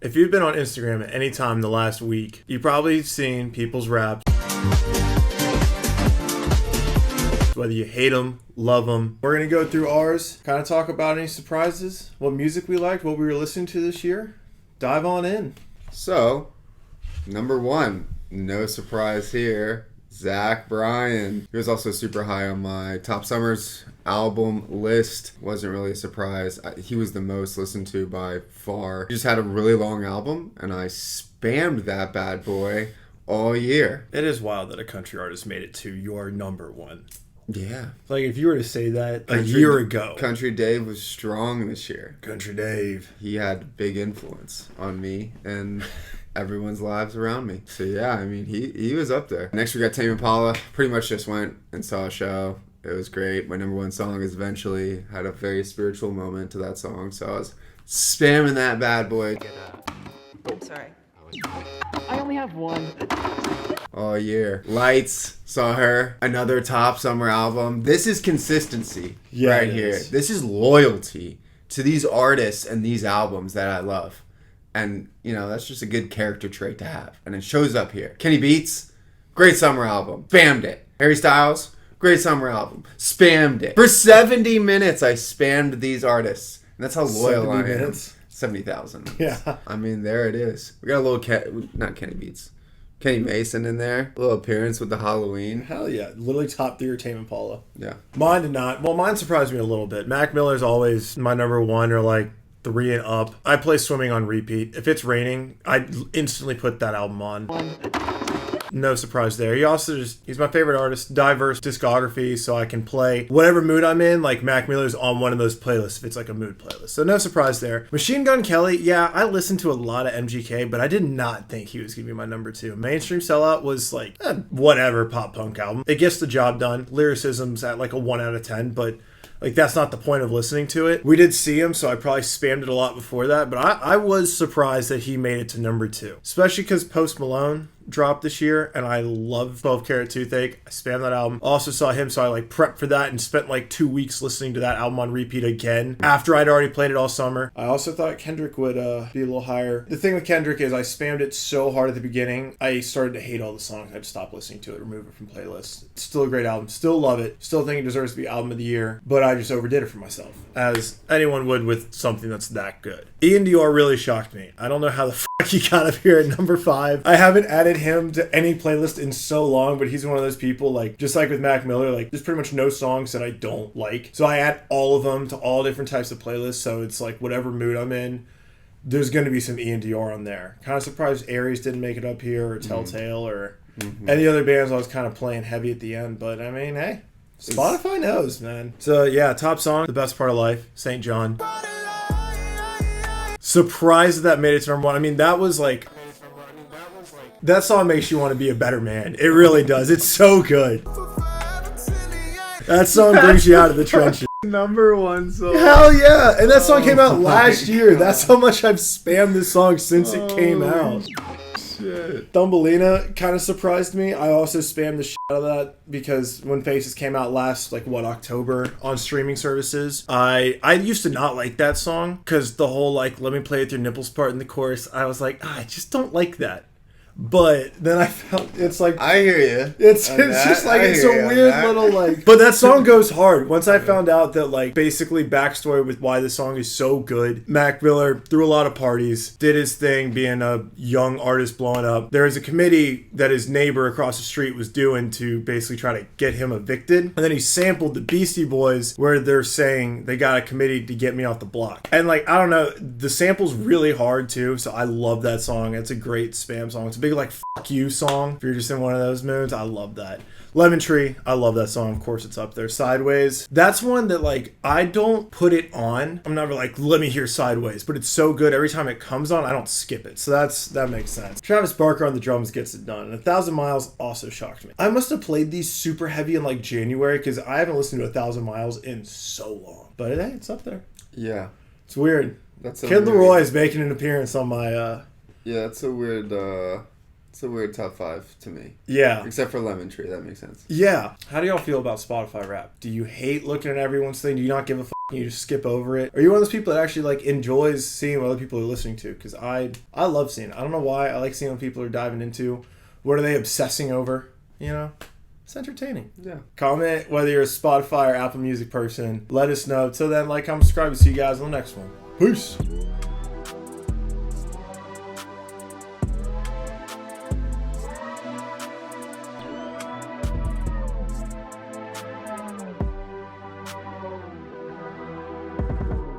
If you've been on Instagram at any time in the last week, you've probably seen people's raps. Whether you hate them, love them. We're going to go through ours, kind of talk about any surprises, what music we liked, what we were listening to this year. Dive on in. So, number one, no surprise here, Zach Bryan. He was also super high on my Top Summers album list. Wasn't really a surprise. He was the most listened to by far. He just had a really long album, and I spammed that bad boy all year. It is wild that a country artist made it to your number one. Yeah. Like, if you were to say that a year ago. Country Dave was strong this year. Country Dave. He had big influence on me and everyone's lives around me. So, yeah, I mean, he was up there. Next, we got Tame Impala. Pretty much just went and saw a show. It was great. My number one song is Eventually. Had a very spiritual moment to that song. So, I was spamming that bad boy. I'm sorry. I only have one. All year. Lights, saw her. Another Top Summer album. This is consistency right here. This is loyalty to these artists and these albums that I love. And, you know, that's just a good character trait to have. And it shows up here. Kenny Beats, great summer album. Spammed it. Harry Styles, great summer album. Spammed it. For 70 minutes, I spammed these artists. And that's how loyal I am. 70 minutes? 70,000. Yeah. I mean, there it is. We got a little not Kenny Beats. Kenny Mason in there. A little appearance with the Halloween. Hell yeah. Literally top tier Tame Impala. Yeah. Mine did not. Well, mine surprised me a little bit. Mac Miller's always my number one, or like 3 and up. I play Swimming on repeat. If it's raining, I instantly put that album on. No surprise there. He's my favorite artist. Diverse discography, so I can play whatever mood I'm in. Like, Mac Miller's on one of those playlists if it's like a mood playlist. So no surprise there. Machine Gun Kelly, yeah, I listened to a lot of MGK, but I did not think he was going to be my number 2. Mainstream Sellout was like, whatever pop punk album. It gets the job done. Lyricism's at like a 1 out of 10, but like, that's not the point of listening to it. We did see him, so I probably spammed it a lot before that, but I was surprised that he made it to number 2. Especially because Post Malone dropped this year, and I love 12 Karat Toothache. I spammed that album. Also saw him, so I like prepped for that and spent like 2 weeks listening to that album on repeat again after I'd already played it all summer. I also thought Kendrick would be a little higher. The thing with Kendrick is I spammed it so hard at the beginning, I started to hate all the songs. I just stopped listening to it, remove it from playlists. It's still a great album. Still love it. Still think it deserves to be album of the year, but I just overdid it for myself, as anyone would with something that's that good. Ian Dior really shocked me. I don't know how the fuck he got up here at number 5. I haven't added him to any playlist in so long, but he's one of those people, like, just like with Mac Miller, like, there's pretty much no songs that I don't like. So I add all of them to all different types of playlists, so it's like whatever mood I'm in, there's going to be some Ian Dior on there. Kind of surprised Aries didn't make it up here, or Telltale, or any other bands I was kind of playing heavy at the end, but I mean, hey, Spotify knows, man. So yeah, top song, The Best Part of Life, St. John. Surprised that made it to number 1. I mean, that was like, that song makes you want to be a better man. It really does. It's so good. That song brings you out of the trenches. Number 1 song. Hell yeah. And that song came out last year. That's how much I've spammed this song since it came out. Shit. Thumbelina kind of surprised me. I also spammed the shit out of that because when Faces came out last, like, October on streaming services, I used to not like that song because the whole, like, let me play with your nipples part in the chorus, I was like, I just don't like that. But then I felt it's like, I hear you. It's just like, it's a weird little like. But that song goes hard. Once I found out that, like, basically backstory with why the song is so good. Mac Miller threw a lot of parties, did his thing, being a young artist blowing up. There was a committee that his neighbor across the street was doing to basically try to get him evicted. And then he sampled the Beastie Boys where they're saying they got a committee to get me off the block. And, like, I don't know, the sample's really hard too. So I love that song. It's a great spam song. It's a big, like, fuck you song. If you're just in one of those moods, I love that. Lemon Tree, I love that song. Of course, it's up there. Sideways, that's one that, like, I don't put it on. I'm never like, let me hear Sideways, but it's so good. Every time it comes on, I don't skip it. So that makes sense. Travis Barker on the drums gets it done. And 1,000 Miles also shocked me. I must have played these super heavy in, like, January because I haven't listened to 1,000 Miles in so long. But hey, it's up there. Yeah. It's weird. That's Kid Leroy is making an appearance on my... Yeah, it's a weird... It's a weird top 5 to me. Yeah. Except for Lemon Tree, that makes sense. Yeah. How do y'all feel about Spotify Rap? Do you hate looking at everyone's thing? Do you not give a fuck you just skip over it? Are you one of those people that actually like enjoys seeing what other people are listening to? Because I love seeing it. I don't know why. I like seeing what people are diving into. What are they obsessing over? You know? It's entertaining. Yeah. Comment whether you're a Spotify or Apple Music person. Let us know. Till then, like, comment, subscribe. See you guys on the next one. Peace.